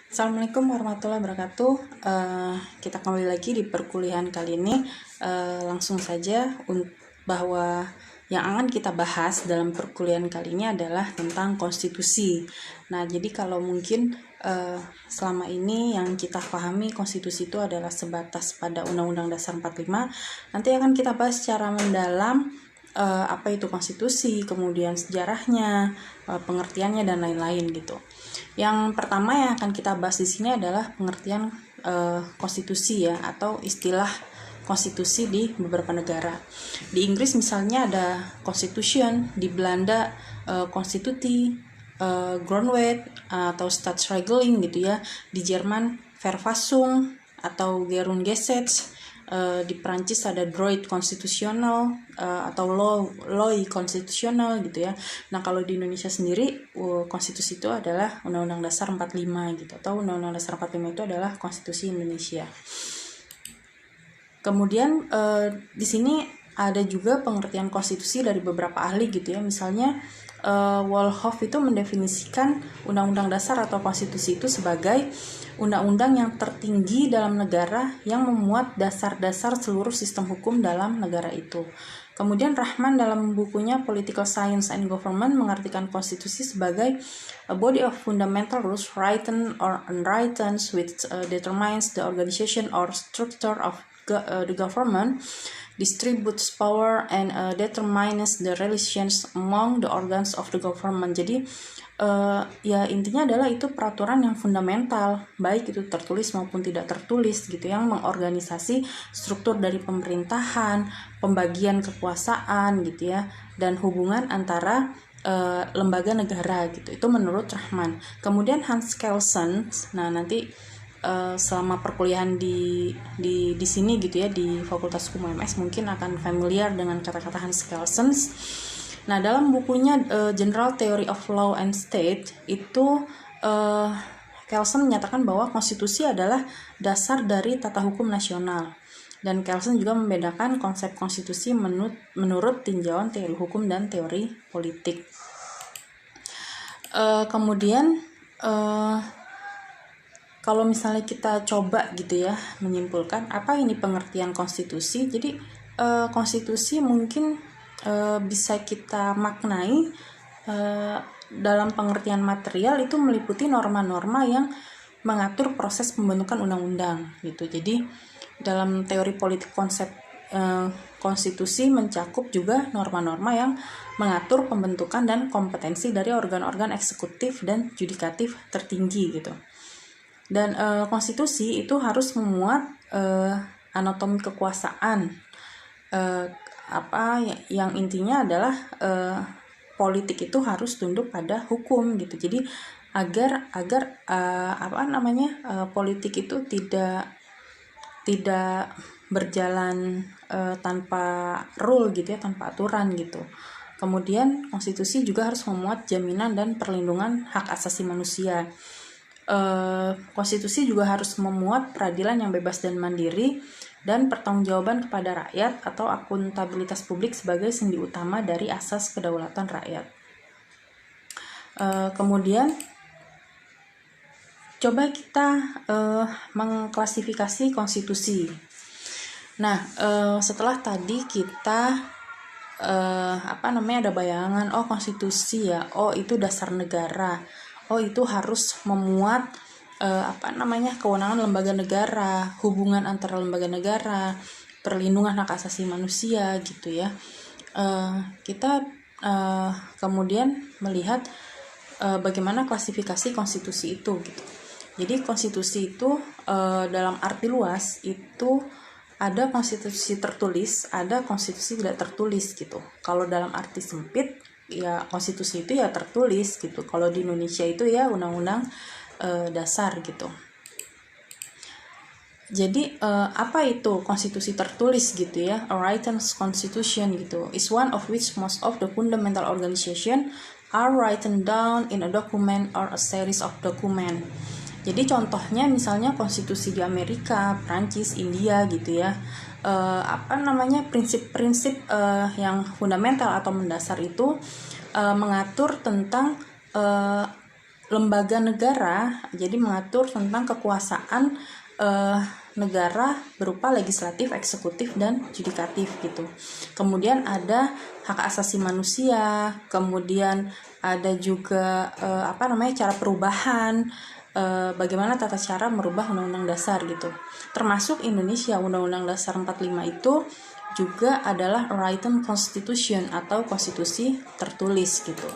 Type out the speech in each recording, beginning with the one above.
Assalamualaikum warahmatullahi wabarakatuh. Kita kembali lagi di perkuliahan kali ini. Langsung saja bahwa yang akan kita bahas dalam perkuliahan kali ini adalah tentang konstitusi. Nah, jadi kalau mungkin selama ini yang kita pahami konstitusi itu adalah sebatas pada Undang-Undang Dasar 45, nanti akan kita bahas secara mendalam apa itu konstitusi, kemudian sejarahnya, pengertiannya dan lain-lain gitu. Yang pertama yang akan kita bahas di sini adalah pengertian konstitusi ya, atau istilah konstitusi di beberapa negara. Di Inggris misalnya ada constitution, di Belanda constitutie, grondwet atau Staatsregeling gitu ya. Di Jerman Verfassung atau Grundgesetz. Di Prancis ada droit constitutional atau loi constitutional gitu ya. Nah, kalau di Indonesia sendiri konstitusi itu adalah Undang-Undang Dasar 45 gitu, atau Undang-Undang Dasar 45 itu adalah Konstitusi Indonesia. Kemudian di sini ada juga pengertian konstitusi dari beberapa ahli gitu ya. Misalnya Wolhoff itu mendefinisikan Undang-Undang Dasar atau konstitusi itu sebagai undang-undang yang tertinggi dalam negara yang memuat dasar-dasar seluruh sistem hukum dalam negara itu. Kemudian Rahman dalam bukunya Political Science and Government mengartikan konstitusi sebagai a body of fundamental rules, written or unwritten, which determines the organization or structure of the government, distributes power and determines the relations among the organs of the government. Jadi ya intinya adalah itu peraturan yang fundamental, baik itu tertulis maupun tidak tertulis gitu, yang mengorganisasi struktur dari pemerintahan, pembagian kekuasaan gitu ya, dan hubungan antara lembaga negara gitu. Itu menurut Rahman. Kemudian Hans Kelsen, nah nanti selama perkuliahan di sini gitu ya, di Fakultas Hukum UMS mungkin akan familiar dengan kata-kata Hans Kelsen. Nah, dalam bukunya General Theory of Law and State itu Kelsen menyatakan bahwa konstitusi adalah dasar dari tata hukum nasional. Dan Kelsen juga membedakan konsep konstitusi menurut tinjauan teori hukum dan teori politik. Kemudian kalau misalnya kita coba gitu ya menyimpulkan apa ini pengertian konstitusi, jadi konstitusi mungkin bisa kita maknai dalam pengertian material itu meliputi norma-norma yang mengatur proses pembentukan undang-undang gitu. Jadi dalam teori politik konsep konstitusi mencakup juga norma-norma yang mengatur pembentukan dan kompetensi dari organ-organ eksekutif dan yudikatif tertinggi gitu. Dan konstitusi itu harus memuat anatomi kekuasaan, yang intinya adalah politik itu harus tunduk pada hukum gitu. Jadi agar politik itu tidak berjalan tanpa rule gitu ya, tanpa aturan gitu. Kemudian konstitusi juga harus memuat jaminan dan perlindungan hak asasi manusia. Konstitusi juga harus memuat peradilan yang bebas dan mandiri dan pertanggungjawaban kepada rakyat atau akuntabilitas publik sebagai sendi utama dari asas kedaulatan rakyat. Kemudian coba kita mengklasifikasi konstitusi. Nah, setelah tadi kita ada bayangan, konstitusi ya, itu dasar negara, itu harus memuat kewenangan lembaga negara, hubungan antara lembaga negara, perlindungan hak asasi manusia gitu ya. Kita kemudian melihat bagaimana klasifikasi konstitusi itu gitu. Jadi konstitusi itu dalam arti luas itu ada konstitusi tertulis, ada konstitusi tidak tertulis gitu. Kalau dalam arti sempit ya konstitusi itu ya tertulis gitu. Kalau di Indonesia itu ya undang-undang dasar gitu. Jadi apa itu konstitusi tertulis gitu ya? A written constitution gitu is one of which most of the fundamental organization are written down in a document or a series of document. Jadi contohnya misalnya konstitusi di Amerika, Prancis, India gitu ya. Prinsip-prinsip yang fundamental atau mendasar itu mengatur tentang lembaga negara, jadi mengatur tentang kekuasaan negara berupa legislatif, eksekutif, dan yudikatif gitu. Kemudian ada hak asasi manusia, kemudian ada juga cara perubahan, bagaimana tata cara merubah undang-undang dasar gitu. Termasuk Indonesia, Undang-Undang Dasar 45 itu juga adalah written constitution atau konstitusi tertulis gitu.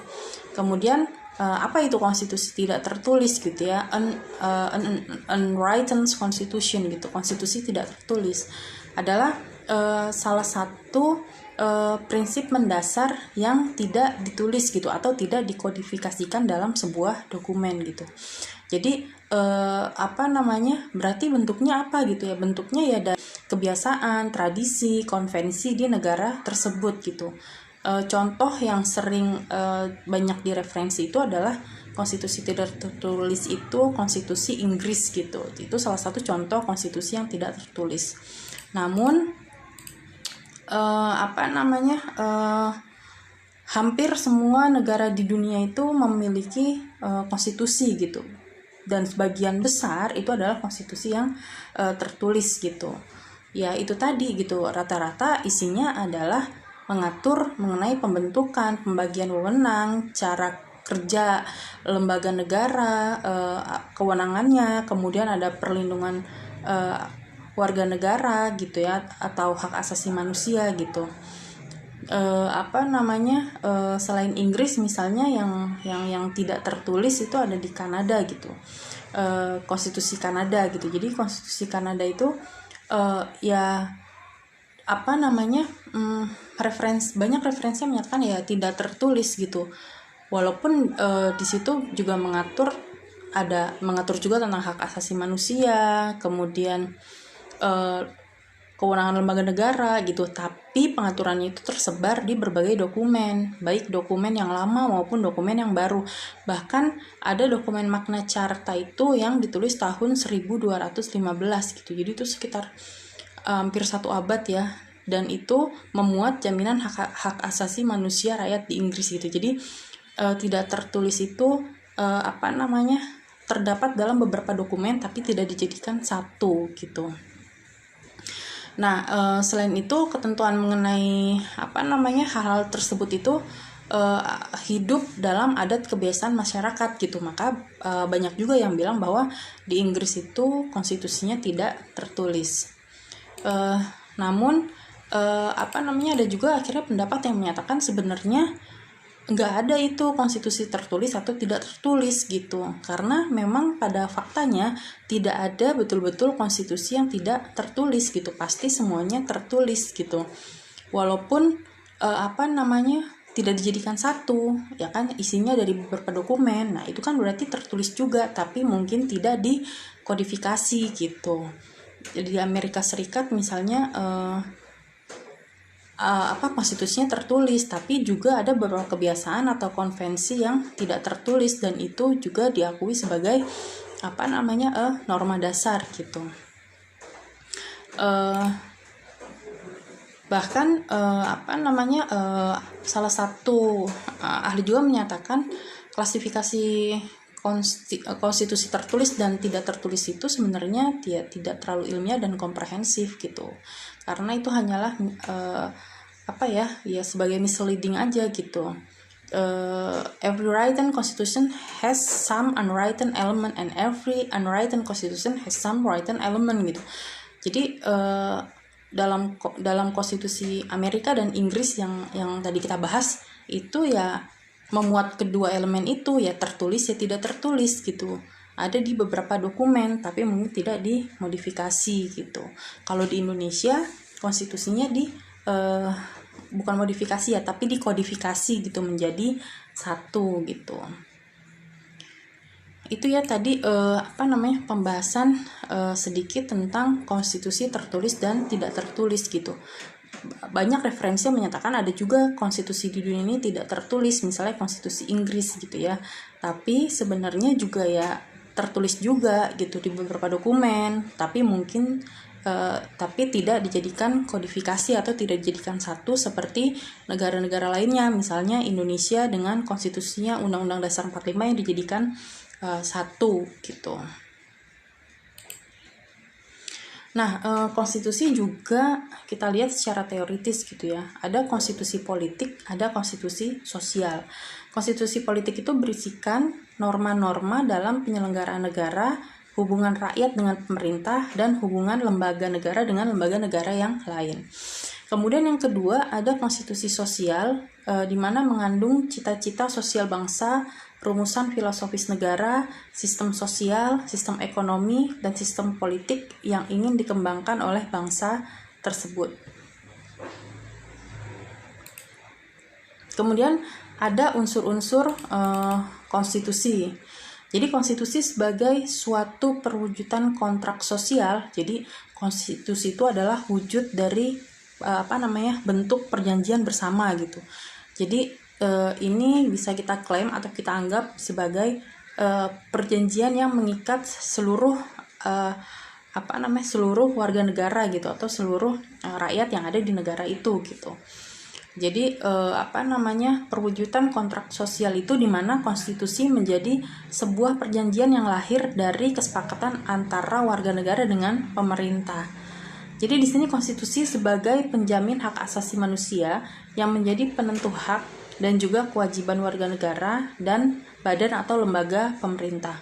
Kemudian apa itu konstitusi tidak tertulis gitu ya, unwritten constitution gitu, konstitusi tidak tertulis adalah salah satu prinsip mendasar yang tidak ditulis gitu atau tidak dikodifikasikan dalam sebuah dokumen gitu. Jadi berarti bentuknya apa gitu ya, bentuknya ya dari kebiasaan, tradisi, konvensi di negara tersebut gitu. Contoh yang sering banyak direferensi itu adalah konstitusi tidak tertulis itu konstitusi Inggris gitu. Itu salah satu contoh konstitusi yang tidak tertulis. Namun hampir semua negara di dunia itu memiliki konstitusi gitu. Dan sebagian besar itu adalah konstitusi yang tertulis gitu. Ya itu tadi gitu, rata-rata isinya adalah mengatur mengenai pembentukan, pembagian wewenang, cara kerja lembaga negara, kewenangannya, kemudian ada perlindungan warga negara gitu ya, atau hak asasi manusia gitu. Selain Inggris misalnya yang tidak tertulis itu ada di Kanada gitu, konstitusi Kanada gitu. Jadi konstitusi Kanada itu banyak referensi yang menyatakan ya tidak tertulis gitu, walaupun di situ juga mengatur juga tentang hak asasi manusia, kemudian kewenangan lembaga negara gitu, tapi pengaturannya itu tersebar di berbagai dokumen, baik dokumen yang lama maupun dokumen yang baru. Bahkan ada dokumen Magna Carta itu yang ditulis tahun 1215 gitu, jadi itu sekitar hampir 1 abad ya, dan itu memuat jaminan hak asasi manusia rakyat di Inggris gitu. Jadi tidak tertulis itu terdapat dalam beberapa dokumen tapi tidak dijadikan satu gitu. Nah, selain itu ketentuan mengenai hal-hal tersebut itu hidup dalam adat kebiasaan masyarakat gitu. Maka banyak juga yang bilang bahwa di Inggris itu konstitusinya tidak tertulis. Namun ada juga akhirnya pendapat yang menyatakan sebenarnya nggak ada itu konstitusi tertulis atau tidak tertulis gitu, karena memang pada faktanya tidak ada betul-betul konstitusi yang tidak tertulis gitu, pasti semuanya tertulis gitu, walaupun tidak dijadikan satu ya kan, isinya dari beberapa dokumen. Nah itu kan berarti tertulis juga tapi mungkin tidak dikodifikasi gitu. Jadi di Amerika Serikat misalnya konstitusinya tertulis, tapi juga ada beberapa kebiasaan atau konvensi yang tidak tertulis, dan itu juga diakui sebagai norma dasar gitu. Bahkan salah satu ahli juga menyatakan klasifikasi konstitusi tertulis dan tidak tertulis itu sebenarnya tidak terlalu ilmiah dan komprehensif gitu, karena itu hanyalah sebagai misleading aja gitu. Every written constitution has some unwritten element and every unwritten constitution has some written element gitu. Jadi dalam konstitusi Amerika dan Inggris yang tadi kita bahas itu ya memuat kedua elemen itu, ya tertulis ya tidak tertulis gitu. Ada di beberapa dokumen tapi mungkin tidak dimodifikasi gitu. Kalau di Indonesia konstitusinya bukan modifikasi ya, tapi dikodifikasi gitu menjadi satu gitu. Itu ya tadi pembahasan sedikit tentang konstitusi tertulis dan tidak tertulis gitu. Banyak referensi yang menyatakan ada juga konstitusi di dunia ini tidak tertulis, misalnya konstitusi Inggris gitu ya, tapi sebenarnya juga ya tertulis juga gitu di beberapa dokumen, tapi mungkin tapi tidak dijadikan kodifikasi atau tidak dijadikan satu seperti negara-negara lainnya. Misalnya Indonesia dengan konstitusinya Undang-Undang Dasar 45 yang dijadikan satu gitu. Nah, konstitusi juga kita lihat secara teoritis gitu ya. Ada konstitusi politik, ada konstitusi sosial. Konstitusi politik itu berisikan norma-norma dalam penyelenggaraan negara, hubungan rakyat dengan pemerintah, dan hubungan lembaga negara dengan lembaga negara yang lain. Kemudian yang kedua ada konstitusi sosial, di mana mengandung cita-cita sosial bangsa, rumusan filosofis negara, sistem sosial, sistem ekonomi, dan sistem politik yang ingin dikembangkan oleh bangsa tersebut. Kemudian ada unsur-unsur konstitusi. Jadi konstitusi sebagai suatu perwujudan kontrak sosial. Jadi konstitusi itu adalah wujud dari bentuk perjanjian bersama gitu. Jadi ini bisa kita klaim atau kita anggap sebagai perjanjian yang mengikat seluruh seluruh warga negara gitu, atau seluruh rakyat yang ada di negara itu gitu. Jadi perwujudan kontrak sosial itu di mana konstitusi menjadi sebuah perjanjian yang lahir dari kesepakatan antara warga negara dengan pemerintah. Jadi di sini konstitusi sebagai penjamin hak asasi manusia yang menjadi penentu hak dan juga kewajiban warga negara dan badan atau lembaga pemerintah.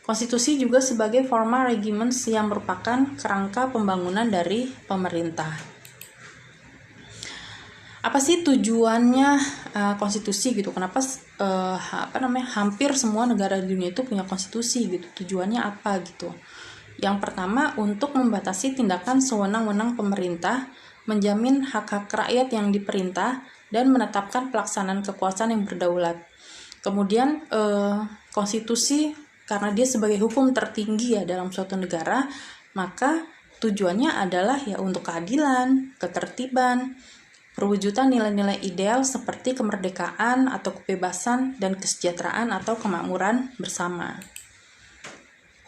Konstitusi juga sebagai formal regiments yang merupakan kerangka pembangunan dari pemerintah. Apa sih tujuannya konstitusi gitu? Kenapa hampir semua negara di dunia itu punya konstitusi gitu? Tujuannya apa gitu? Yang pertama, untuk membatasi tindakan sewenang-wenang pemerintah, menjamin hak-hak rakyat yang diperintah, dan menetapkan pelaksanaan kekuasaan yang berdaulat. Kemudian konstitusi karena dia sebagai hukum tertinggi ya dalam suatu negara, maka tujuannya adalah ya untuk keadilan, ketertiban, perwujudan nilai-nilai ideal seperti kemerdekaan atau kebebasan dan kesejahteraan atau kemakmuran bersama.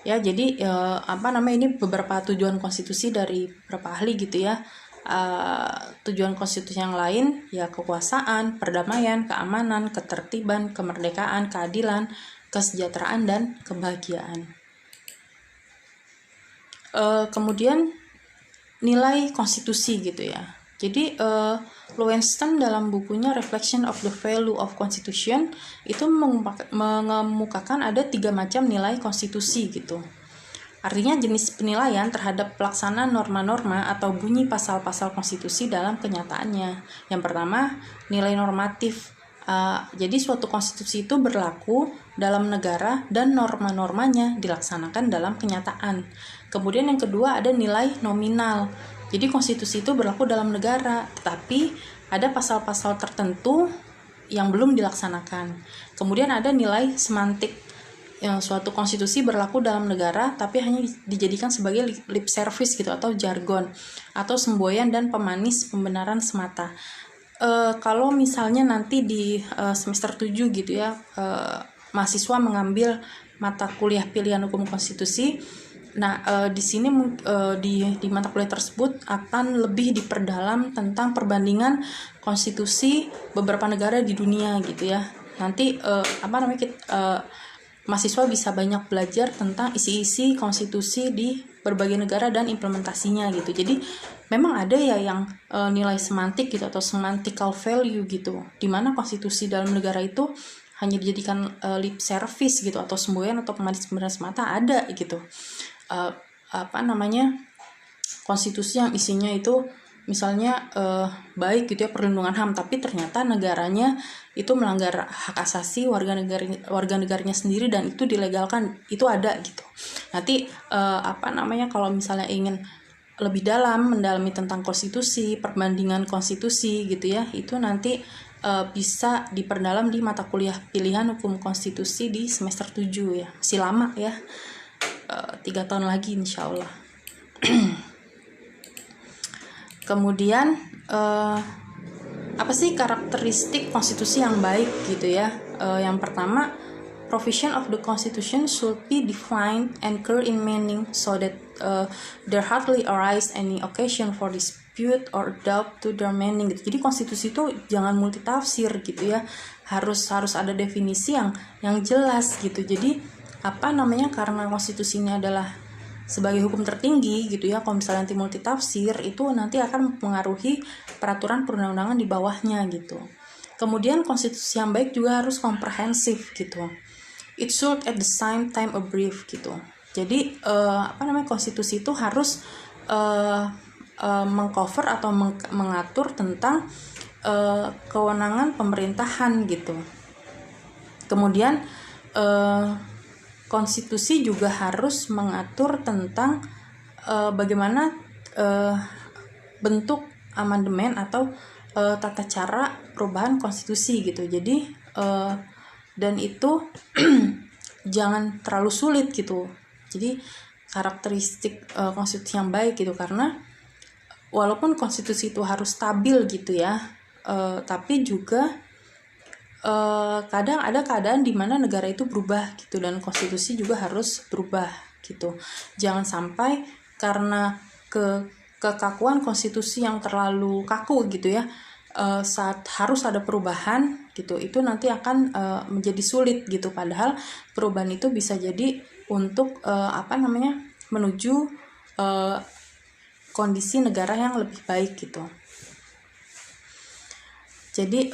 Ya, jadi ini beberapa tujuan konstitusi dari beberapa ahli gitu ya. Tujuan konstitusi yang lain ya kekuasaan, perdamaian, keamanan, ketertiban, kemerdekaan, keadilan, kesejahteraan, dan kebahagiaan. Kemudian nilai konstitusi gitu ya. Jadi Lowenstein dalam bukunya Reflection of the Value of Constitution itu mengemukakan ada 3 macam nilai konstitusi gitu. Artinya jenis penilaian terhadap pelaksanaan norma-norma atau bunyi pasal-pasal konstitusi dalam kenyataannya. Yang pertama, nilai normatif. Jadi suatu konstitusi itu berlaku dalam negara dan norma-normanya dilaksanakan dalam kenyataan. Kemudian yang kedua ada nilai nominal. Jadi konstitusi itu berlaku dalam negara, tetapi ada pasal-pasal tertentu yang belum dilaksanakan. Kemudian ada nilai semantik. Suatu konstitusi berlaku dalam negara tapi hanya dijadikan sebagai lip service gitu atau jargon atau semboyan dan pemanis pembenaran semata. Kalau misalnya nanti di semester 7 gitu ya, mahasiswa mengambil mata kuliah pilihan hukum konstitusi. Nah, di sini di mata kuliah tersebut akan lebih diperdalam tentang perbandingan konstitusi beberapa negara di dunia gitu ya. Nanti mahasiswa bisa banyak belajar tentang isi-isi konstitusi di berbagai negara dan implementasinya gitu. Jadi memang ada ya yang nilai semantik gitu atau semantical value gitu, dimana konstitusi dalam negara itu hanya dijadikan lip service gitu atau semboyan atau pemanis pembenaran semata, ada gitu. Konstitusi yang isinya itu misalnya baik gitu ya perlindungan HAM, tapi ternyata negaranya itu melanggar hak asasi warga negaranya sendiri dan itu dilegalkan, itu ada gitu. Nanti kalau misalnya ingin lebih dalam mendalami tentang konstitusi, perbandingan konstitusi gitu ya, itu nanti bisa diperdalam di mata kuliah pilihan hukum konstitusi di semester 7 ya. Masih lama ya, 3 tahun lagi insya Allah. Kemudian apa sih karakteristik konstitusi yang baik gitu ya? Yang pertama, provision of the constitution should be defined and clear in meaning so that there hardly arise any occasion for dispute or doubt to their meaning gitu. Jadi konstitusi itu jangan multitafsir gitu ya. Harus ada definisi yang jelas gitu. Jadi karena konstitusi ini adalah sebagai hukum tertinggi gitu ya, kalau misalnya nanti multitafsir itu nanti akan mempengaruhi peraturan perundang-undangan di bawahnya gitu. Kemudian konstitusi yang baik juga harus komprehensif gitu. It should at the same time a brief gitu. Jadi konstitusi itu harus mengcover atau mengatur tentang kewenangan pemerintahan gitu. Kemudian konstitusi juga harus mengatur tentang bagaimana bentuk amandemen atau tata cara perubahan konstitusi gitu. Jadi dan itu jangan terlalu sulit gitu. Jadi karakteristik konstitusi yang baik gitu, karena walaupun konstitusi itu harus stabil gitu ya, tapi juga kadang ada keadaan di mana negara itu berubah gitu, dan konstitusi juga harus berubah gitu. Jangan sampai karena kekakuan konstitusi yang terlalu kaku gitu ya, saat harus ada perubahan gitu, itu nanti akan menjadi sulit gitu. Padahal perubahan itu bisa jadi untuk menuju kondisi negara yang lebih baik gitu. Jadi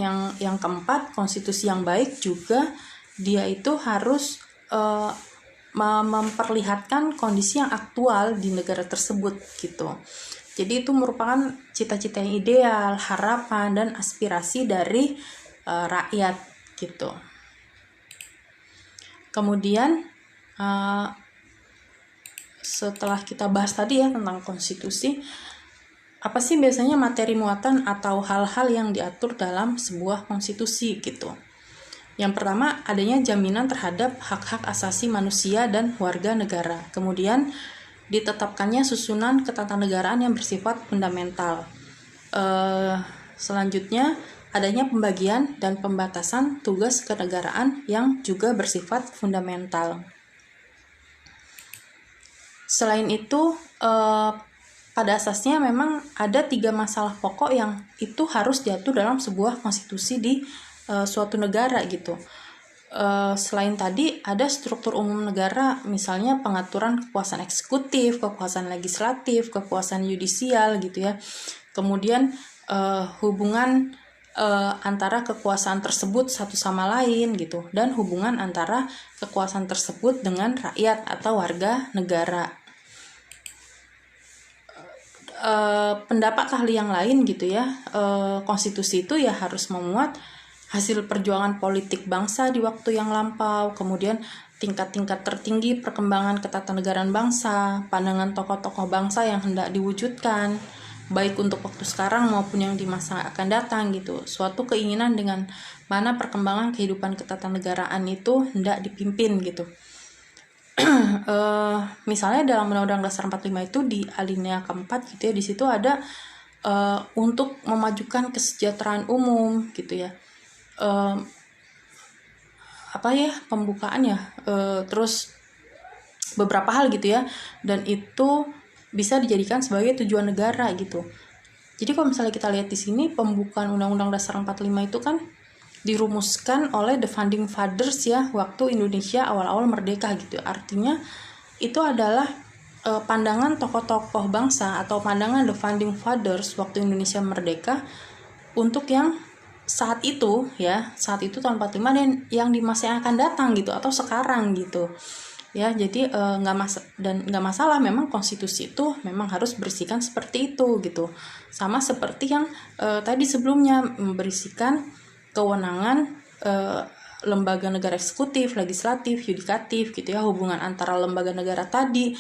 yang keempat, konstitusi yang baik juga dia itu harus memperlihatkan kondisi yang aktual di negara tersebut gitu. Jadi itu merupakan cita-cita yang ideal, harapan dan aspirasi dari rakyat gitu. Kemudian setelah kita bahas tadi ya tentang konstitusi, apa sih biasanya materi muatan atau hal-hal yang diatur dalam sebuah konstitusi gitu. Yang pertama, adanya jaminan terhadap hak-hak asasi manusia dan warga negara. Kemudian ditetapkannya susunan ketatanegaraan yang bersifat fundamental. Selanjutnya, adanya pembagian dan pembatasan tugas kenegaraan yang juga bersifat fundamental. Selain itu, pada asasnya memang ada 3 masalah pokok yang itu harus diatur dalam sebuah konstitusi di suatu negara gitu. Selain tadi ada struktur umum negara, misalnya pengaturan kekuasaan eksekutif, kekuasaan legislatif, kekuasaan yudisial gitu ya. Kemudian hubungan antara kekuasaan tersebut satu sama lain gitu, dan hubungan antara kekuasaan tersebut dengan rakyat atau warga negara. Pendapat ahli yang lain gitu ya, konstitusi itu ya harus memuat hasil perjuangan politik bangsa di waktu yang lampau, kemudian tingkat-tingkat tertinggi perkembangan ketatanegaraan bangsa, pandangan tokoh-tokoh bangsa yang hendak diwujudkan baik untuk waktu sekarang maupun yang di masa akan datang gitu. Suatu keinginan dengan mana perkembangan kehidupan ketatanegaraan itu hendak dipimpin gitu. Misalnya dalam Undang-Undang Dasar 45 itu di alinea keempat gitu ya, di situ ada untuk memajukan kesejahteraan umum gitu ya, pembukaan ya, terus beberapa hal gitu ya, dan itu bisa dijadikan sebagai tujuan negara gitu. Jadi kalau misalnya kita lihat di sini, pembukaan Undang-Undang Dasar 45 itu kan dirumuskan oleh the founding fathers ya, waktu Indonesia awal-awal merdeka gitu. Artinya itu adalah pandangan tokoh-tokoh bangsa atau pandangan the founding fathers waktu Indonesia merdeka untuk yang saat itu tahun 45 dan yang di masa yang akan datang gitu, atau sekarang gitu ya. Jadi nggak masalah memang konstitusi itu memang harus berisikan seperti itu gitu, sama seperti yang tadi sebelumnya berisikan kewenangan lembaga negara eksekutif, legislatif, yudikatif gitu ya, hubungan antara lembaga negara tadi,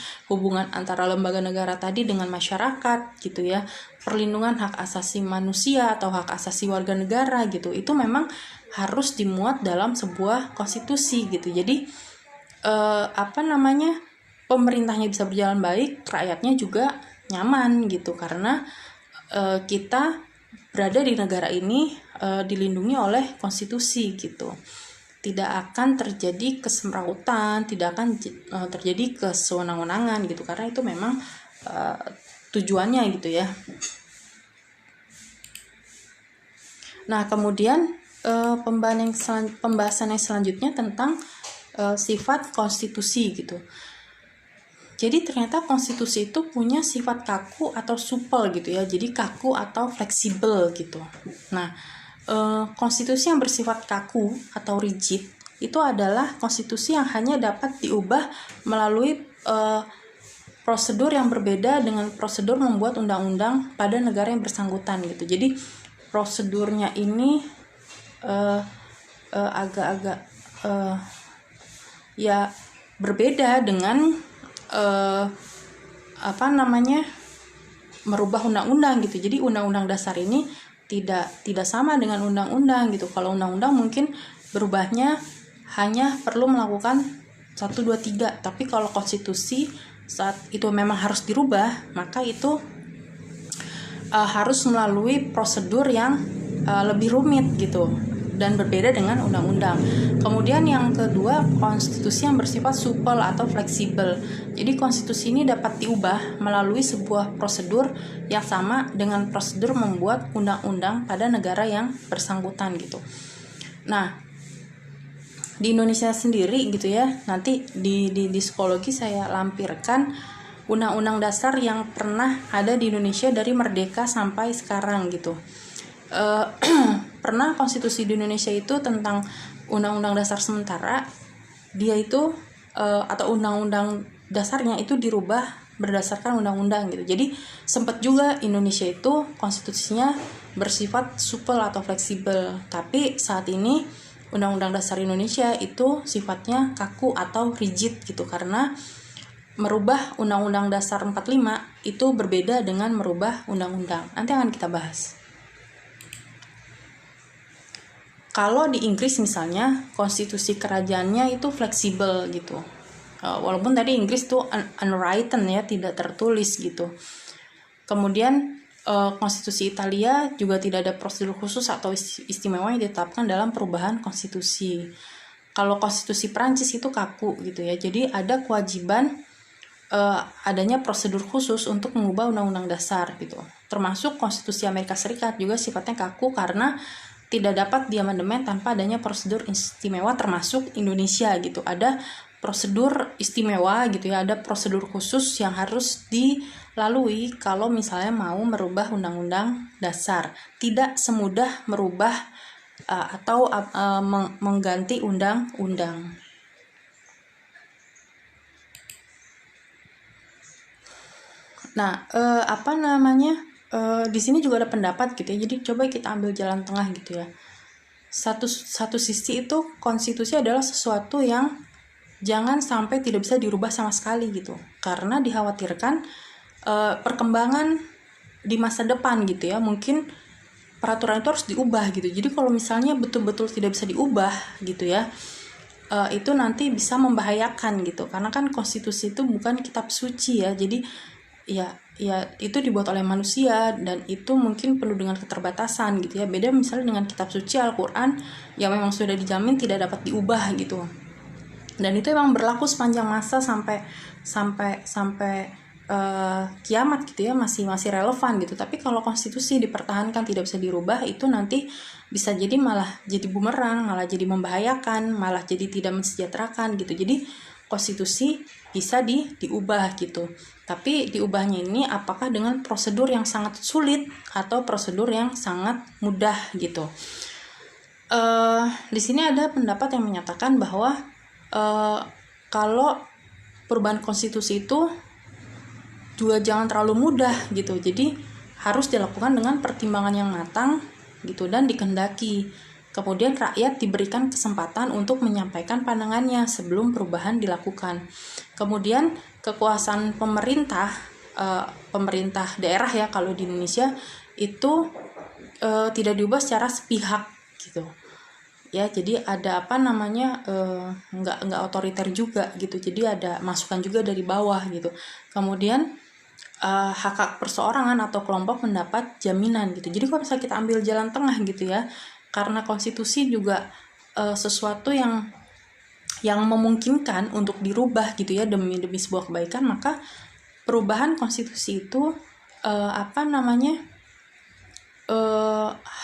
dengan masyarakat gitu ya, perlindungan hak asasi manusia atau hak asasi warga negara gitu, itu memang harus dimuat dalam sebuah konstitusi gitu. Jadi pemerintahnya bisa berjalan baik, rakyatnya juga nyaman gitu, karena kita berada di negara ini dilindungi oleh konstitusi gitu. Tidak akan terjadi kesemrautan, tidak akan terjadi kesewenang-wenangan gitu, karena itu memang tujuannya gitu ya. Nah, kemudian pembahasan yang selanjutnya tentang sifat konstitusi gitu. Jadi ternyata konstitusi itu punya sifat kaku atau supel gitu ya. Jadi kaku atau fleksibel gitu. Nah, konstitusi yang bersifat kaku atau rigid itu adalah konstitusi yang hanya dapat diubah melalui prosedur yang berbeda dengan prosedur membuat undang-undang pada negara yang bersangkutan gitu. Jadi prosedurnya ini agak-agak ya berbeda dengan merubah undang-undang gitu. Jadi undang-undang dasar ini tidak sama dengan undang-undang gitu. Kalau undang-undang mungkin berubahnya hanya perlu melakukan 1, 2, 3. Tapi kalau konstitusi saat itu memang harus dirubah, maka itu harus melalui prosedur yang lebih rumit gitu dan berbeda dengan undang-undang. Kemudian yang kedua, konstitusi yang bersifat supel atau fleksibel. Jadi konstitusi ini dapat diubah melalui sebuah prosedur yang sama dengan prosedur membuat undang-undang pada negara yang bersangkutan gitu. Nah, di Indonesia sendiri gitu ya, nanti di psikologi saya lampirkan undang-undang dasar yang pernah ada di Indonesia dari merdeka sampai sekarang gitu. Pernah konstitusi di Indonesia itu tentang undang-undang dasar sementara, dia itu atau undang-undang dasarnya itu dirubah berdasarkan undang-undang gitu. Jadi sempat juga Indonesia itu konstitusinya bersifat supel atau fleksibel, tapi saat ini undang-undang dasar Indonesia itu sifatnya kaku atau rigid gitu, karena merubah undang-undang dasar 45 itu berbeda dengan merubah undang-undang. Nanti akan kita bahas. Kalau di Inggris misalnya, konstitusi kerajaannya itu fleksibel gitu. Walaupun tadi Inggris tuh unwritten ya, tidak tertulis gitu. Kemudian konstitusi Italia juga tidak ada prosedur khusus atau istimewa yang ditetapkan dalam perubahan konstitusi. Kalau konstitusi Prancis itu kaku gitu ya. Jadi ada kewajiban adanya prosedur khusus untuk mengubah undang-undang dasar gitu. Termasuk konstitusi Amerika Serikat juga sifatnya kaku karena tidak dapat diamandemen tanpa adanya prosedur istimewa, termasuk Indonesia gitu. Ada prosedur istimewa gitu ya, ada prosedur khusus yang harus dilalui kalau misalnya mau merubah undang-undang dasar. Tidak semudah merubah atau mengganti undang-undang. Nah, di sini juga ada pendapat gitu ya. Jadi coba kita ambil jalan tengah gitu ya. Satu sisi itu konstitusi adalah sesuatu yang jangan sampai tidak bisa dirubah sama sekali gitu. Karena dikhawatirkan perkembangan di masa depan gitu ya. Mungkin peraturan itu harus diubah gitu. Jadi kalau misalnya betul-betul tidak bisa diubah gitu ya, itu nanti bisa membahayakan gitu. Karena kan konstitusi itu bukan kitab suci ya. Jadi ya itu dibuat oleh manusia dan itu mungkin penuh dengan keterbatasan gitu ya. Beda misalnya dengan kitab suci Al-Quran yang memang sudah dijamin tidak dapat diubah gitu. Dan itu memang berlaku sepanjang masa sampai kiamat gitu ya, masih relevan gitu. Tapi kalau konstitusi dipertahankan tidak bisa dirubah, itu nanti bisa jadi malah jadi bumerang, malah jadi membahayakan, malah jadi tidak mensejahterakan gitu. Jadi konstitusi bisa diubah gitu. Tapi diubahnya ini apakah dengan prosedur yang sangat sulit atau prosedur yang sangat mudah gitu. Di sini ada pendapat yang menyatakan bahwa kalau perubahan konstitusi itu juga jangan terlalu mudah gitu. Jadi harus dilakukan dengan pertimbangan yang matang gitu dan dikehendaki. Kemudian rakyat diberikan kesempatan untuk menyampaikan pandangannya sebelum perubahan dilakukan. Kemudian kekuasaan pemerintah daerah ya kalau di Indonesia itu tidak diubah secara sepihak gitu. Ya, jadi ada nggak otoriter juga gitu. Jadi ada masukan juga dari bawah gitu. Kemudian hak perseorangan atau kelompok mendapat jaminan gitu. Jadi kalau misalnya kita ambil jalan tengah gitu ya, karena konstitusi juga sesuatu yang memungkinkan untuk dirubah gitu ya demi sebuah kebaikan, maka perubahan konstitusi itu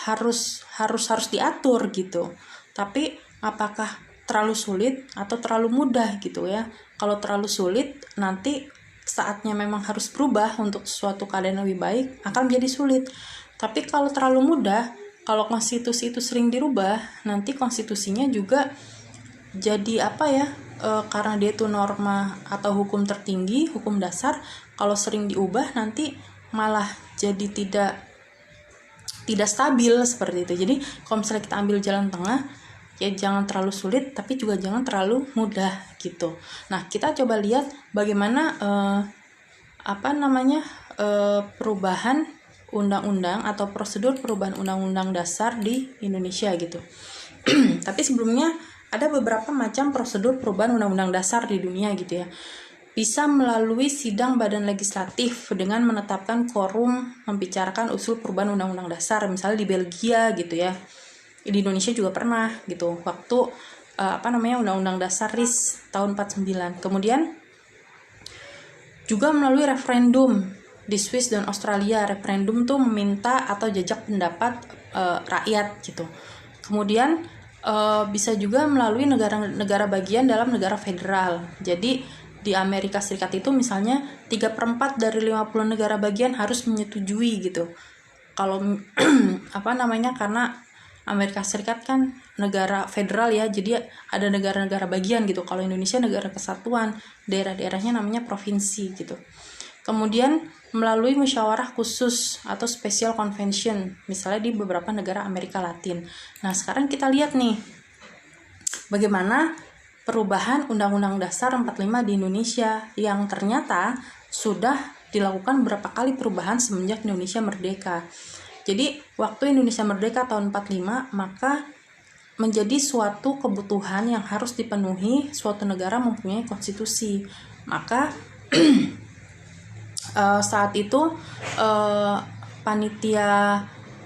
harus diatur gitu. Tapi apakah terlalu sulit atau terlalu mudah gitu ya. Kalau terlalu sulit, nanti saatnya memang harus berubah untuk suatu keadaan lebih baik akan menjadi sulit. Tapi kalau terlalu mudah, kalau konstitusi itu sering dirubah, nanti konstitusinya juga jadi apa ya, karena dia itu norma atau hukum tertinggi, hukum dasar, kalau sering diubah nanti malah jadi tidak stabil seperti itu. Jadi kalau misalnya kita ambil jalan tengah, ya jangan terlalu sulit tapi juga jangan terlalu mudah gitu. Nah, kita coba lihat bagaimana perubahan undang-undang atau prosedur perubahan undang-undang dasar di Indonesia gitu. Tapi sebelumnya ada beberapa macam prosedur perubahan undang-undang dasar di dunia gitu ya. Bisa melalui sidang badan legislatif dengan menetapkan quorum membicarakan usul perubahan undang-undang dasar, misalnya di Belgia gitu ya. Di Indonesia juga pernah gitu, waktu undang-undang dasar RIS tahun 49. Kemudian juga melalui referendum di Swiss dan Australia. Referendum tuh meminta atau jajak pendapat rakyat gitu. Kemudian bisa juga melalui negara bagian dalam negara federal. Jadi di Amerika Serikat itu misalnya 3/4 dari 50 negara bagian harus menyetujui gitu. Kalau karena Amerika Serikat kan negara federal ya, jadi ada negara-negara bagian gitu. Kalau Indonesia negara kesatuan, daerah-daerahnya namanya provinsi gitu. Kemudian melalui musyawarah khusus atau special convention, misalnya di beberapa negara Amerika Latin. Nah, sekarang kita lihat nih bagaimana perubahan Undang-Undang Dasar 45 di Indonesia yang ternyata sudah dilakukan beberapa kali perubahan semenjak Indonesia merdeka. Jadi waktu Indonesia merdeka tahun 45, maka menjadi suatu kebutuhan yang harus dipenuhi suatu negara mempunyai konstitusi. Maka saat itu panitia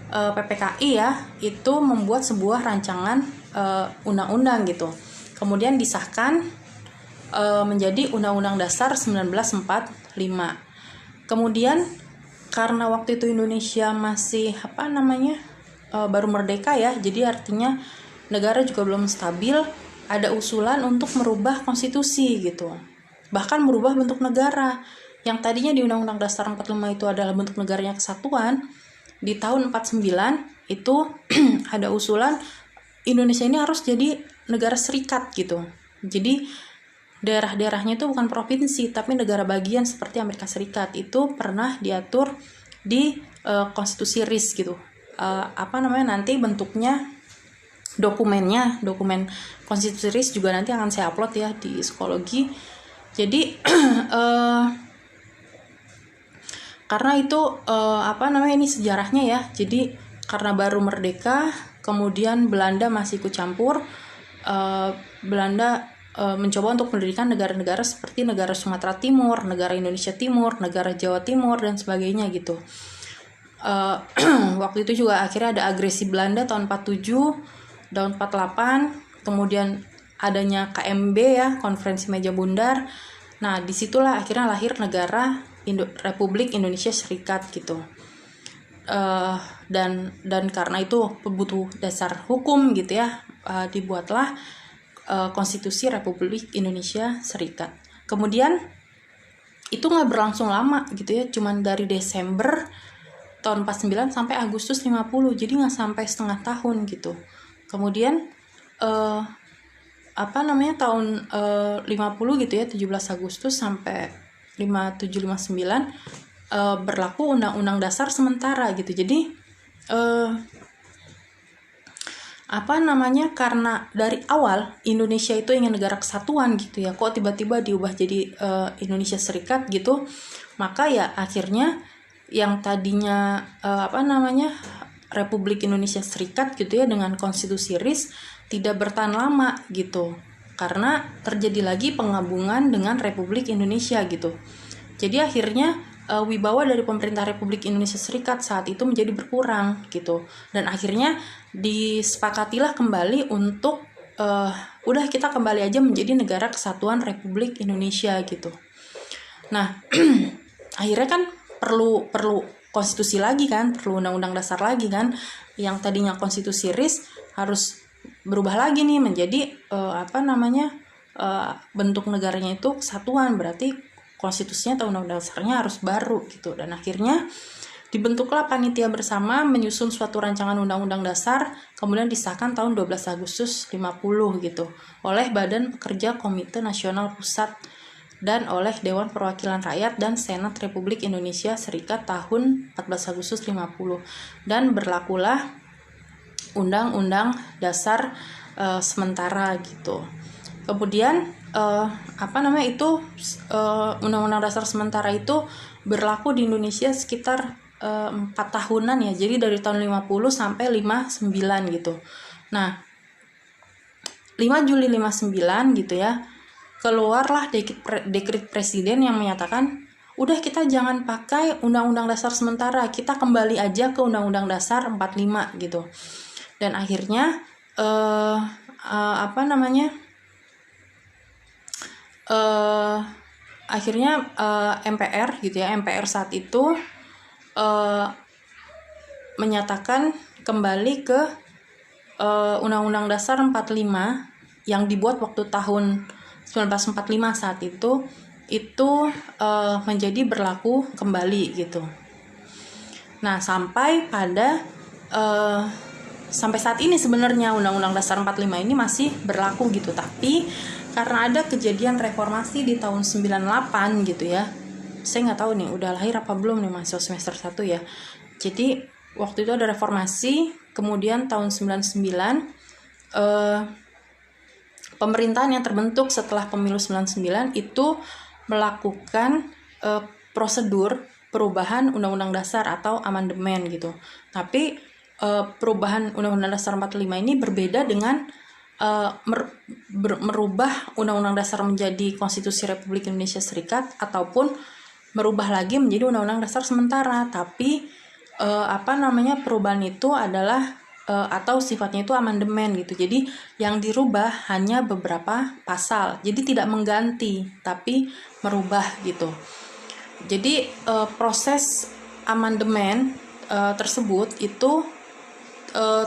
PPKI ya itu membuat sebuah rancangan undang-undang gitu. Kemudian disahkan menjadi Undang-Undang Dasar 1945. Kemudian karena waktu itu Indonesia masih baru merdeka ya, jadi artinya negara juga belum stabil, ada usulan untuk merubah konstitusi gitu. Bahkan merubah bentuk negara. Yang tadinya di Undang-Undang Dasar 45 itu adalah bentuk negaranya kesatuan, di tahun 49 itu ada usulan Indonesia ini harus jadi negara serikat gitu. Jadi daerah-daerahnya itu bukan provinsi tapi negara bagian seperti Amerika Serikat. Itu pernah diatur di konstitusi RIS gitu. Nanti bentuknya dokumen konstitusi RIS juga nanti akan saya upload ya di psikologi. Jadi karena itu ini sejarahnya ya. Jadi karena baru merdeka, kemudian Belanda masih ikut campur. Belanda mencoba untuk mendirikan negara-negara seperti negara Sumatera Timur, negara Indonesia Timur, negara Jawa Timur dan sebagainya gitu. Waktu itu juga akhirnya ada agresi Belanda tahun 47, tahun 48, kemudian adanya KMB ya, Konferensi Meja Bundar. Nah, disitulah akhirnya lahir negara Republik Indonesia Serikat gitu. Dan karena itu butuh dasar hukum gitu ya, dibuatlah Konstitusi Republik Indonesia Serikat. Kemudian itu nggak berlangsung lama gitu ya, cuman dari Desember tahun 49 sampai Agustus 50, jadi nggak sampai setengah tahun gitu. Kemudian tahun 50 gitu ya, 17 Agustus sampai 57-59 berlaku Undang-Undang Dasar sementara gitu. Jadi karena dari awal Indonesia itu ingin negara kesatuan gitu ya, kok tiba-tiba diubah jadi Indonesia Serikat gitu. Maka ya akhirnya yang tadinya Republik Indonesia Serikat gitu ya dengan konstitusi RIS tidak bertahan lama gitu, karena terjadi lagi penggabungan dengan Republik Indonesia gitu. Jadi akhirnya wibawa dari pemerintah Republik Indonesia Serikat saat itu menjadi berkurang gitu, dan akhirnya disepakatilah kembali untuk udah kita kembali aja menjadi negara kesatuan Republik Indonesia gitu. Nah akhirnya kan perlu konstitusi lagi kan, perlu undang-undang dasar lagi kan. Yang tadinya konstitusi RIS harus berubah lagi nih menjadi bentuk negaranya itu kesatuan, berarti konstitusinya atau undang-undang dasarnya harus baru gitu. Dan akhirnya dibentuklah panitia bersama menyusun suatu rancangan undang-undang dasar, kemudian disahkan tahun 12 Agustus 50 gitu oleh Badan Pekerja Komite Nasional Pusat dan oleh Dewan Perwakilan Rakyat dan Senat Republik Indonesia Serikat tahun 14 Agustus 50, dan berlakulah Undang-Undang Dasar sementara gitu. Kemudian Undang-Undang Dasar sementara itu berlaku di Indonesia sekitar 4 tahunan ya. Jadi dari tahun 50 sampai 59 gitu. Nah, 5 Juli 59 gitu ya, keluarlah dekret presiden yang menyatakan udah kita jangan pakai Undang-Undang Dasar sementara, kita kembali aja ke Undang-Undang Dasar 45 gitu. Dan akhirnya MPR gitu ya, MPR saat itu menyatakan kembali ke Undang-Undang Dasar 45 yang dibuat waktu tahun 1945 saat itu menjadi berlaku kembali gitu. Nah, sampai saat ini sebenarnya Undang-Undang Dasar 45 ini masih berlaku gitu, tapi karena ada kejadian reformasi di tahun 98 gitu ya. Saya nggak tahu nih udah lahir apa belum nih mahasiswa semester 1 ya. Jadi waktu itu ada reformasi, kemudian tahun 99 pemerintahan yang terbentuk setelah pemilu 99 itu melakukan prosedur perubahan Undang-Undang Dasar atau amandemen gitu. Tapi perubahan Undang-Undang Dasar 45 ini berbeda dengan merubah Undang-Undang Dasar menjadi Konstitusi Republik Indonesia Serikat ataupun merubah lagi menjadi Undang-Undang Dasar sementara. Tapi perubahan itu adalah atau sifatnya itu amandemen gitu. Jadi yang dirubah hanya beberapa pasal. Jadi tidak mengganti tapi merubah gitu. Jadi proses amandemen tersebut itu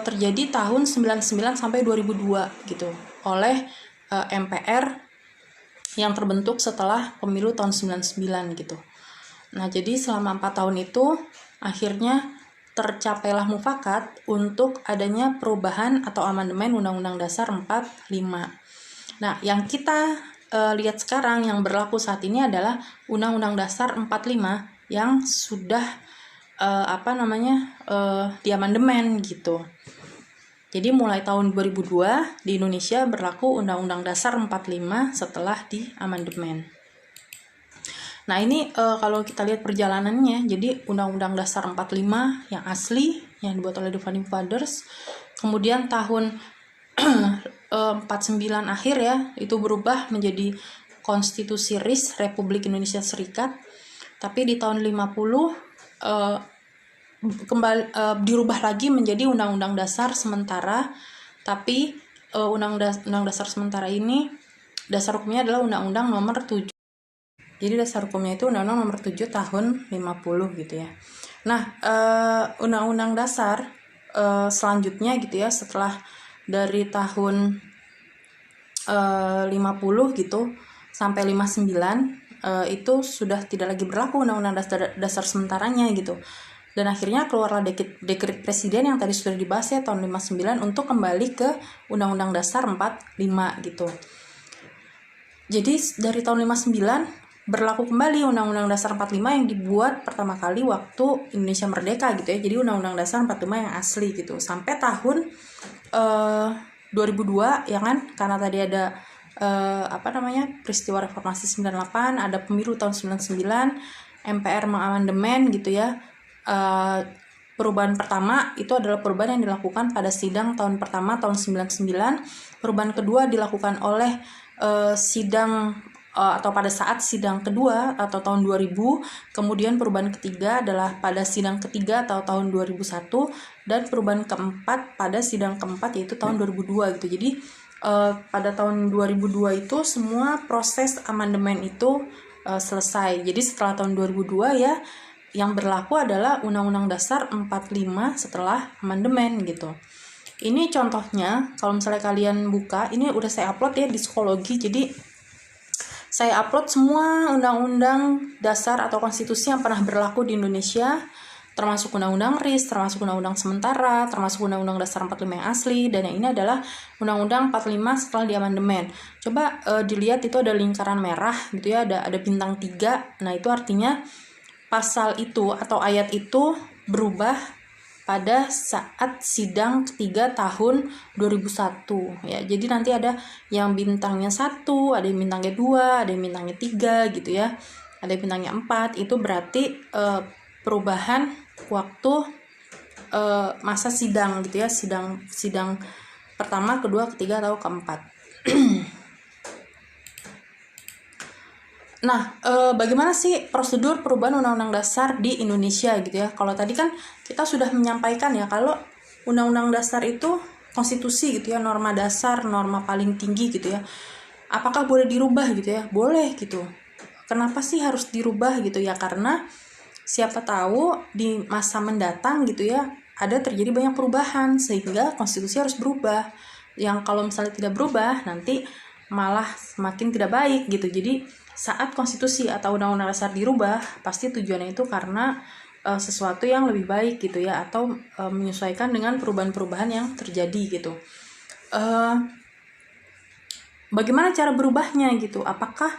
terjadi tahun 99 sampai 2002 gitu oleh MPR yang terbentuk setelah pemilu tahun 99 gitu. Nah, jadi selama 4 tahun itu akhirnya tercapailah mufakat untuk adanya perubahan atau amandemen Undang-Undang Dasar 45. Nah, yang kita lihat sekarang yang berlaku saat ini adalah Undang-Undang Dasar 45 yang sudah diamandemen gitu. Jadi mulai tahun 2002 di Indonesia berlaku Undang-Undang Dasar 45 setelah diamandemen. Nah, ini kalau kita lihat perjalanannya, jadi Undang-Undang Dasar 45 yang asli yang dibuat oleh The Founding Fathers, kemudian tahun 49 akhir ya, itu berubah menjadi Konstitusi RIS Republik Indonesia Serikat. Tapi di tahun 50 dirubah lagi menjadi Undang-Undang Dasar sementara. Tapi Undang-Undang Dasar sementara ini dasar hukumnya adalah Undang-Undang Nomor 7. Jadi dasar hukumnya itu Undang-Undang Nomor 7 tahun 50 gitu ya. Nah, Undang-Undang Dasar selanjutnya gitu ya, setelah dari tahun 50 gitu sampai 59 itu sudah tidak lagi berlaku Undang-Undang Dasar sementaranya gitu. Dan akhirnya keluarlah dekret presiden yang tadi sudah dibahas ya tahun 59 untuk kembali ke Undang-Undang Dasar 45 gitu. Jadi dari tahun 59 berlaku kembali Undang-Undang Dasar 45 yang dibuat pertama kali waktu Indonesia merdeka gitu ya. Jadi Undang-Undang Dasar 45 yang asli gitu. Sampai tahun 2002 ya kan, karena tadi ada peristiwa reformasi 98, ada pemilu tahun 99, MPR mengamandemen gitu ya. Perubahan pertama itu adalah perubahan yang dilakukan pada sidang tahun pertama tahun 99. Perubahan kedua dilakukan oleh sidang atau pada saat sidang kedua atau tahun 2000. Kemudian perubahan ketiga adalah pada sidang ketiga atau tahun 2001, dan perubahan keempat pada sidang keempat yaitu tahun 2002 gitu. Jadi pada tahun 2002 itu semua proses amandemen itu selesai. Jadi setelah tahun 2002 ya, yang berlaku adalah Undang-Undang Dasar 45 setelah amandemen gitu. Ini contohnya, kalau misalnya kalian buka, ini udah saya upload ya di psikologi. Jadi saya upload semua undang-undang dasar atau konstitusi yang pernah berlaku di Indonesia, termasuk undang-undang RIS, termasuk undang-undang sementara, termasuk undang-undang dasar 45 yang asli, dan yang ini adalah undang-undang 45 setelah diamandemen. Coba dilihat, itu ada lingkaran merah gitu ya, ada bintang 3. Nah, itu artinya pasal itu atau ayat itu berubah pada saat sidang ketiga tahun 2001 ya. Jadi nanti ada yang bintangnya 1, ada yang bintangnya 2, ada yang bintangnya 3 gitu ya. Ada yang bintangnya 4, itu berarti perubahan waktu masa sidang gitu ya, sidang pertama, kedua, ketiga atau keempat. Nah, bagaimana sih prosedur perubahan Undang-Undang Dasar di Indonesia gitu ya? Kalau tadi kan kita sudah menyampaikan ya, kalau Undang-Undang Dasar itu konstitusi gitu ya, norma dasar, norma paling tinggi gitu ya. Apakah boleh dirubah gitu ya? Boleh gitu. Kenapa sih harus dirubah gitu ya? Karena siapa tahu di masa mendatang gitu ya, ada terjadi banyak perubahan sehingga konstitusi harus berubah. Yang kalau misalnya tidak berubah, nanti malah semakin tidak baik gitu. Jadi saat konstitusi atau undang-undang dasar dirubah, pasti tujuannya itu karena sesuatu yang lebih baik gitu ya, atau menyesuaikan dengan perubahan-perubahan yang terjadi gitu. Bagaimana cara berubahnya gitu? Apakah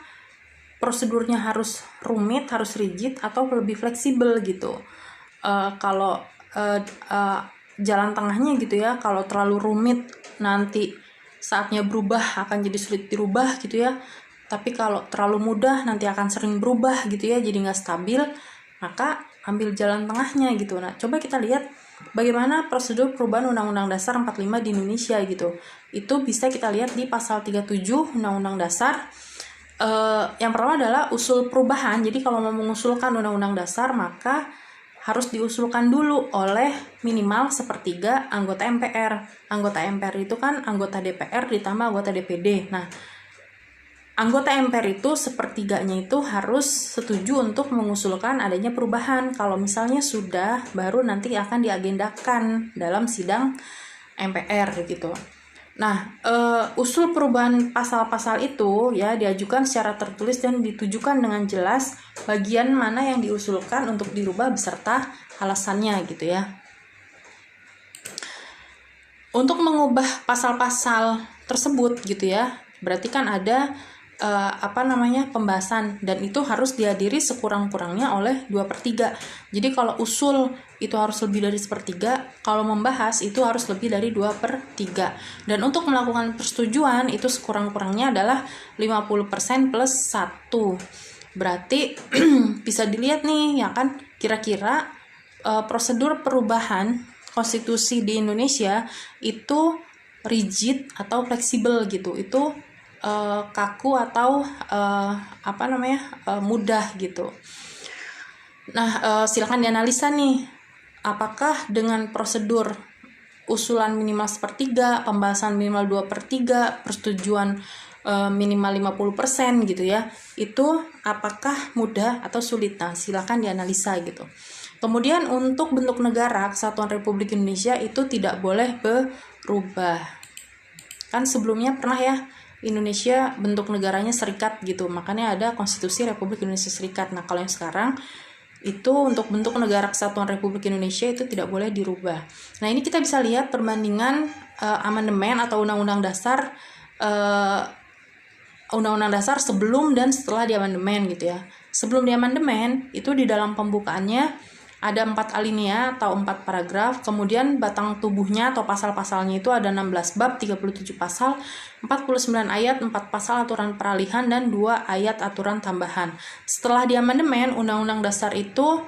prosedurnya harus rumit, harus rigid, atau lebih fleksibel gitu? Kalau jalan tengahnya gitu ya, kalau terlalu rumit nanti saatnya berubah akan jadi sulit dirubah gitu ya. Tapi kalau terlalu mudah nanti akan sering berubah gitu ya, jadi nggak stabil. Maka ambil jalan tengahnya gitu. Nah, coba kita lihat bagaimana prosedur perubahan Undang-Undang Dasar 45 di Indonesia gitu. Itu bisa kita lihat di pasal 37 Undang-Undang Dasar. Yang pertama adalah usul perubahan. Jadi kalau mau mengusulkan Undang-Undang Dasar, maka harus diusulkan dulu oleh minimal sepertiga anggota MPR. Anggota MPR itu kan anggota DPR ditambah anggota DPD. Nah, anggota MPR itu sepertiganya itu harus setuju untuk mengusulkan adanya perubahan. Kalau misalnya sudah, baru nanti akan diagendakan dalam sidang MPR gitu. Nah, usul perubahan pasal-pasal itu ya diajukan secara tertulis dan ditujukan dengan jelas bagian mana yang diusulkan untuk dirubah beserta alasannya gitu ya. Untuk mengubah pasal-pasal tersebut gitu ya, berarti kan ada pembahasan, dan itu harus dihadiri sekurang-kurangnya oleh 2/3. Jadi kalau usul itu harus lebih dari 1/3, kalau membahas itu harus lebih dari 2/3. Dan untuk melakukan persetujuan itu sekurang-kurangnya adalah 50% plus 1. Berarti bisa dilihat nih ya kan, kira-kira prosedur perubahan konstitusi di Indonesia itu rigid atau fleksibel gitu. Itu kaku atau mudah gitu. Nah, silakan dianalisa nih, apakah dengan prosedur usulan minimal 1/3, pembahasan minimal 2/3, persetujuan minimal 50% gitu ya, itu apakah mudah atau sulit? Nah, silakan dianalisa gitu. Kemudian untuk bentuk negara Kesatuan Republik Indonesia itu tidak boleh berubah. Kan sebelumnya pernah ya, Indonesia bentuk negaranya serikat gitu, makanya ada Konstitusi Republik Indonesia Serikat. Nah, kalau yang sekarang itu untuk bentuk negara Kesatuan Republik Indonesia itu tidak boleh dirubah. Nah, ini kita bisa lihat perbandingan amandemen atau Undang-Undang Dasar sebelum dan setelah diamandemen gitu ya. Sebelum diamandemen itu di dalam pembukaannya ada 4 alinea atau 4 paragraf, kemudian batang tubuhnya atau pasal-pasalnya itu ada 16 bab, 37 pasal, 49 ayat, 4 pasal aturan peralihan, dan 2 ayat aturan tambahan. Setelah diamandemen, Undang-Undang Dasar itu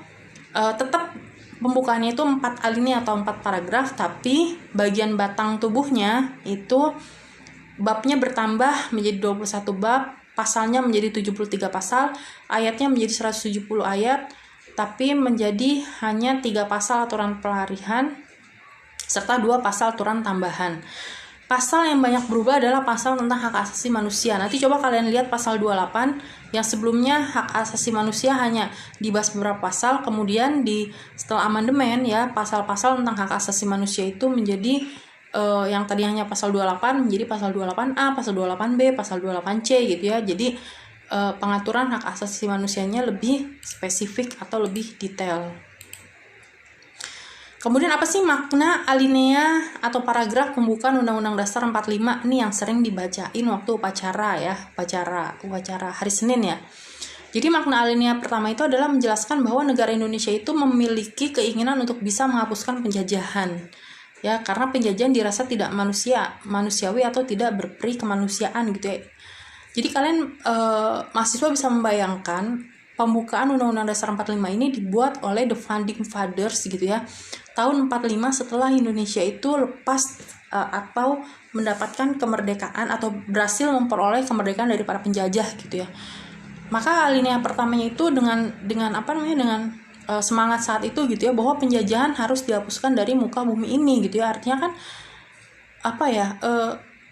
tetap pembukaannya itu 4 alinea atau 4 paragraf, tapi bagian batang tubuhnya itu babnya bertambah menjadi 21 bab, pasalnya menjadi 73 pasal, ayatnya menjadi 170 ayat, tapi menjadi hanya 3 pasal aturan pelarihan serta 2 pasal aturan tambahan. Pasal yang banyak berubah adalah pasal tentang hak asasi manusia. Nanti coba kalian lihat pasal 28 yang sebelumnya hak asasi manusia hanya dibahas beberapa pasal, kemudian setelah amandemen ya, pasal-pasal tentang hak asasi manusia itu menjadi yang tadi hanya pasal 28 menjadi pasal 28A, pasal 28B, pasal 28C gitu ya. Jadi pengaturan hak asasi manusianya lebih spesifik atau lebih detail. Kemudian apa sih makna alinea atau paragraf pembukaan Undang-Undang Dasar 45 ini yang sering dibacain waktu upacara hari Senin ya. Jadi makna alinea pertama itu adalah menjelaskan bahwa negara Indonesia itu memiliki keinginan untuk bisa menghapuskan penjajahan. Ya, karena penjajahan dirasa tidak manusiawi atau tidak berperi kemanusiaan gitu ya. Jadi kalian mahasiswa bisa membayangkan pembukaan Undang-Undang Dasar 45 ini dibuat oleh the founding fathers gitu ya. Tahun 45 setelah Indonesia itu lepas atau mendapatkan kemerdekaan atau berhasil memperoleh kemerdekaan dari para penjajah gitu ya. Maka alinea pertamanya itu dengan semangat saat itu gitu ya, bahwa penjajahan harus dihapuskan dari muka bumi ini gitu ya. Artinya kan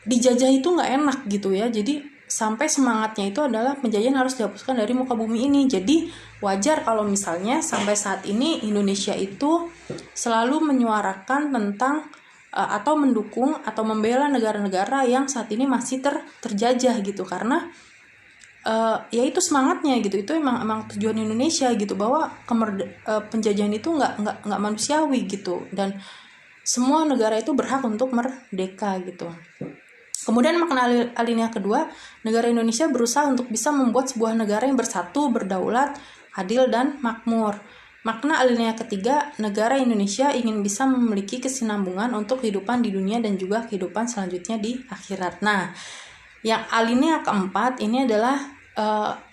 dijajah itu nggak enak gitu ya. Jadi sampai semangatnya itu adalah penjajahan harus dihapuskan dari muka bumi ini. Jadi wajar kalau misalnya sampai saat ini Indonesia itu selalu menyuarakan tentang atau mendukung atau membela negara-negara yang saat ini masih terjajah gitu, karena ya itu semangatnya gitu. Itu emang tujuan Indonesia gitu, bahwa penjajahan itu nggak manusiawi gitu, dan semua negara itu berhak untuk merdeka gitu. Kemudian makna alinea kedua, negara Indonesia berusaha untuk bisa membuat sebuah negara yang bersatu, berdaulat, adil, dan makmur. Makna alinea ketiga, negara Indonesia ingin bisa memiliki kesinambungan untuk kehidupan di dunia dan juga kehidupan selanjutnya di akhirat. Nah, yang alinea keempat ini adalah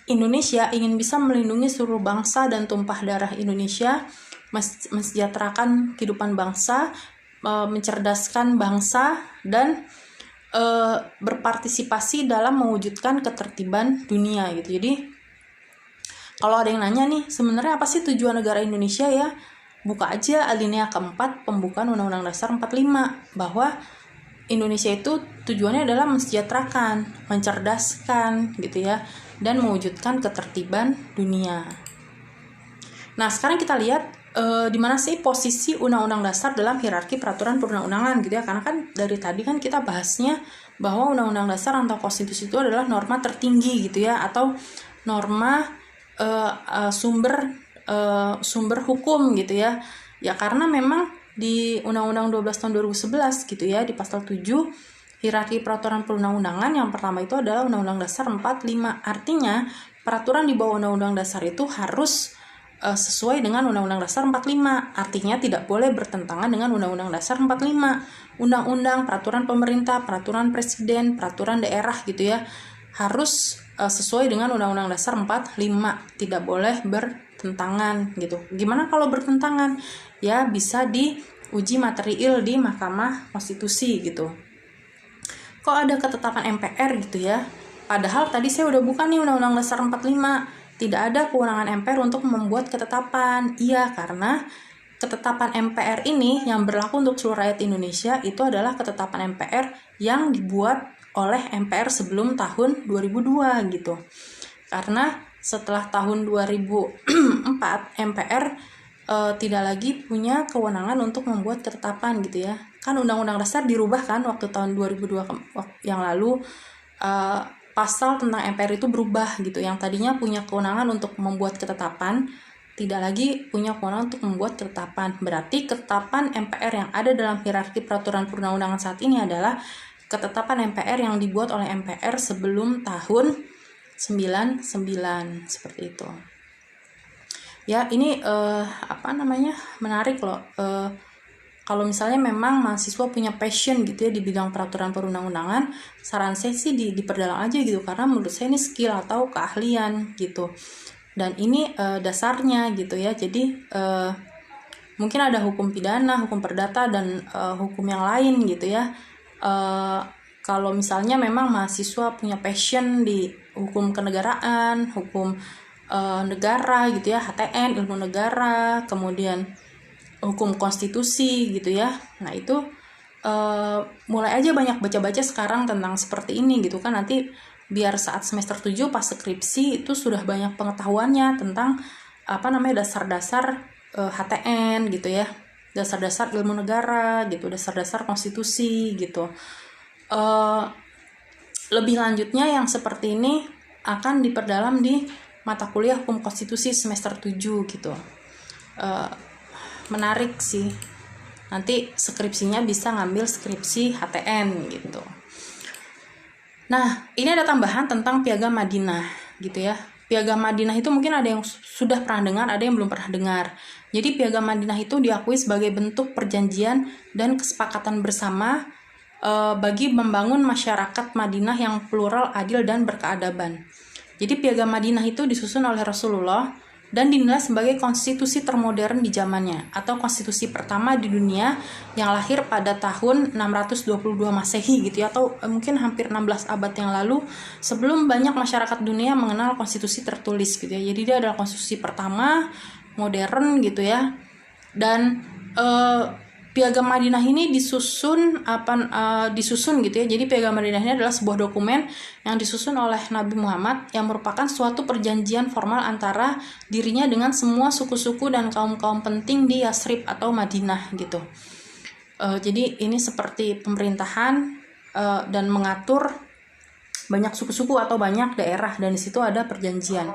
Indonesia ingin bisa melindungi seluruh bangsa dan tumpah darah Indonesia, mensejahterakan kehidupan bangsa, mencerdaskan bangsa, dan berpartisipasi dalam mewujudkan ketertiban dunia gitu. Jadi kalau ada yang nanya nih, sebenarnya apa sih tujuan negara Indonesia ya? Buka aja alinea keempat pembukaan Undang-Undang Dasar 45, bahwa Indonesia itu tujuannya adalah mensejahterakan, mencerdaskan gitu ya, dan mewujudkan ketertiban dunia. Nah, sekarang kita lihat di mana sih posisi Undang-Undang Dasar dalam hierarki peraturan perundang-undangan gitu ya. Karena kan dari tadi kan kita bahasnya bahwa Undang-Undang Dasar atau konstitusi itu adalah norma tertinggi gitu ya, atau norma sumber hukum gitu ya. Ya karena memang di Undang-Undang 12 tahun 2011 gitu ya, di pasal 7 hierarki peraturan perundang-undangan yang pertama itu adalah Undang-Undang Dasar 45. Artinya peraturan di bawah Undang-Undang Dasar itu harus sesuai dengan Undang-Undang Dasar 45. Artinya tidak boleh bertentangan dengan Undang-Undang Dasar 45. Undang-undang, peraturan pemerintah, peraturan presiden, peraturan daerah gitu ya, harus sesuai dengan Undang-Undang Dasar 45. Tidak boleh bertentangan gitu. Gimana kalau bertentangan? Ya bisa diuji materiil di Mahkamah Konstitusi gitu. Kok ada ketetapan MPR gitu ya? Padahal tadi saya udah buka nih Undang-Undang Dasar 45. Tidak ada kewenangan MPR untuk membuat ketetapan. Iya, karena ketetapan MPR ini yang berlaku untuk seluruh rakyat Indonesia itu adalah ketetapan MPR yang dibuat oleh MPR sebelum tahun 2002 gitu. Karena setelah tahun 2004 MPR tidak lagi punya kewenangan untuk membuat ketetapan gitu ya. Kan Undang-Undang Dasar dirubah kan waktu tahun 2002 yang lalu, pasal tentang MPR itu berubah gitu. Yang tadinya punya kewenangan untuk membuat ketetapan, tidak lagi punya kewenangan untuk membuat ketetapan. Berarti ketetapan MPR yang ada dalam hierarki peraturan perundang-undangan saat ini adalah ketetapan MPR yang dibuat oleh MPR sebelum tahun 99, seperti itu. Ya, ini menarik loh. Kalau misalnya memang mahasiswa punya passion gitu ya di bidang peraturan perundang-undangan, saran saya sih diperdalam aja gitu, karena menurut saya ini skill atau keahlian gitu. Dan ini dasarnya gitu ya. Jadi mungkin ada hukum pidana, hukum perdata, dan hukum yang lain gitu ya. Kalau misalnya memang mahasiswa punya passion di hukum kenegaraan, hukum negara gitu ya, HTN, ilmu negara, kemudian hukum konstitusi gitu ya. Nah itu mulai aja banyak baca-baca sekarang tentang seperti ini gitu kan, nanti biar saat semester 7 pas skripsi itu sudah banyak pengetahuannya tentang dasar-dasar HTN gitu ya. dasar-dasar ilmu negara gitu, dasar-dasar konstitusi gitu. Lebih lanjutnya yang seperti ini akan diperdalam di mata kuliah hukum konstitusi semester 7 gitu. Menarik sih. Nanti skripsinya bisa ngambil skripsi HTN gitu. Nah, ini ada tambahan tentang Piagam Madinah gitu ya. Piagam Madinah itu mungkin ada yang sudah pernah dengar, ada yang belum pernah dengar. Jadi Piagam Madinah itu diakui sebagai bentuk perjanjian dan kesepakatan bersama bagi membangun masyarakat Madinah yang plural, adil, dan berkeadaban. Jadi Piagam Madinah itu disusun oleh Rasulullah dan dinilai sebagai konstitusi termodern di zamannya, atau konstitusi pertama di dunia yang lahir pada tahun 622 Masehi gitu ya, atau mungkin hampir 16 abad yang lalu, sebelum banyak masyarakat dunia mengenal konstitusi tertulis gitu ya. Jadi dia adalah konstitusi pertama modern gitu ya. Dan Piagam Madinah ini disusun gitu ya. Jadi Piagam Madinah ini adalah sebuah dokumen yang disusun oleh Nabi Muhammad yang merupakan suatu perjanjian formal antara dirinya dengan semua suku-suku dan kaum-kaum penting di Yasrib atau Madinah gitu. Jadi ini seperti pemerintahan dan mengatur banyak suku-suku atau banyak daerah, dan di situ ada perjanjian.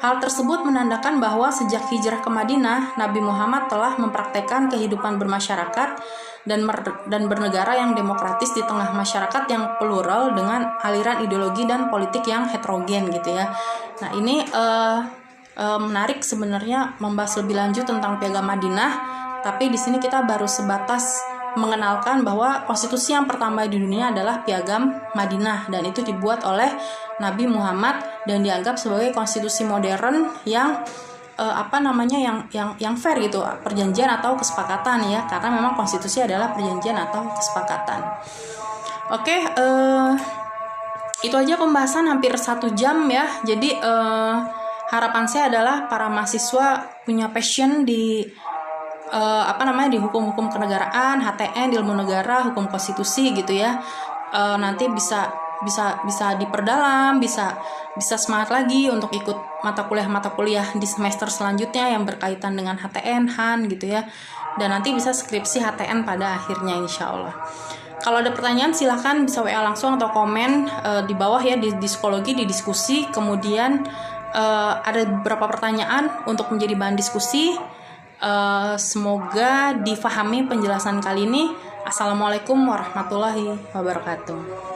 Hal tersebut menandakan bahwa sejak hijrah ke Madinah, Nabi Muhammad telah mempraktekkan kehidupan bermasyarakat dan bernegara yang demokratis di tengah masyarakat yang plural dengan aliran ideologi dan politik yang heterogen gitu ya. Nah ini menarik sebenarnya membahas lebih lanjut tentang Piagam Madinah, tapi di sini kita baru sebatas mengenalkan bahwa konstitusi yang pertama di dunia adalah Piagam Madinah, dan itu dibuat oleh Nabi Muhammad dan dianggap sebagai konstitusi modern yang yang fair gitu, perjanjian atau kesepakatan ya, karena memang konstitusi adalah perjanjian atau kesepakatan. Oke, itu aja pembahasan hampir 1 jam ya. Jadi harapan saya adalah para mahasiswa punya passion di di hukum-hukum kenegaraan, HTN, di ilmu negara, hukum konstitusi gitu ya. Nanti bisa diperdalam, bisa semangat lagi untuk ikut mata kuliah di semester selanjutnya yang berkaitan dengan HTN, HAN gitu ya. Dan nanti bisa skripsi HTN pada akhirnya insya Allah. Kalau ada pertanyaan silahkan bisa WA langsung atau komen di bawah ya, di psikologi, di diskusi. Kemudian ada beberapa pertanyaan untuk menjadi bahan diskusi. Semoga difahami penjelasan kali ini. Assalamualaikum warahmatullahi wabarakatuh.